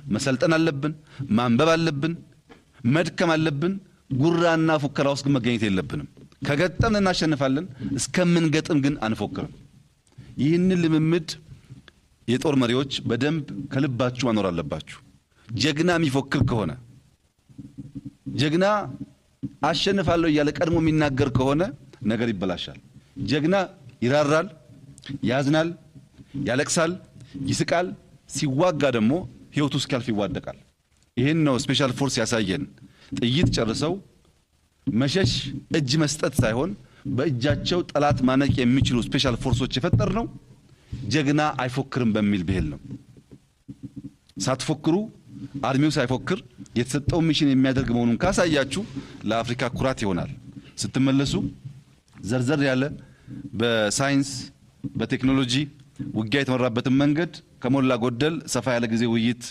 መሰልጠን አለብን፣ ማንበብ አለብን፣ መድከም አለብን። ጉራና ፉከራ ውስጥ መገኘት የለብንም። ከገጠምን እናሸንፋለን፣ እስከምንገጥም ግን አንፎክርም። ይህንን ልምምድ የጦር መሪዎች በደንብ ከልባችሁ ማኖር አለባችሁ። ጀግና የሚፎክር ከሆነ ጀግና አሸንፋለሁ እያለ ቀድሞ የሚናገር ከሆነ ነገር ይበላሻል። ጀግና ይራራል፣ ያዝናል፣ ያለቅሳል፣ ይስቃል። ሲዋጋ ደግሞ ህይወቱ እስኪያልፍ ይዋደቃል። ይሄን ነው ስፔሻል ፎርስ ያሳየን። ጥይት ጨርሰው መሸሽ እጅ መስጠት ሳይሆን በእጃቸው ጠላት ማነቅ የሚችሉ ስፔሻል ፎርሶች የፈጠር ነው። ጀግና አይፎክርም በሚል ብሄል ነው። ሳትፎክሩ አርሚው ሳይፎክር የተሰጠው ሚሽን የሚያደርግ መሆኑን ካሳያችሁ ለአፍሪካ ኩራት ይሆናል። ስትመለሱ ዘርዘር ያለ በሳይንስ በቴክኖሎጂ ውጊያ የተመራበትን መንገድ ከሞላ ጎደል ሰፋ ያለ ጊዜ ውይይት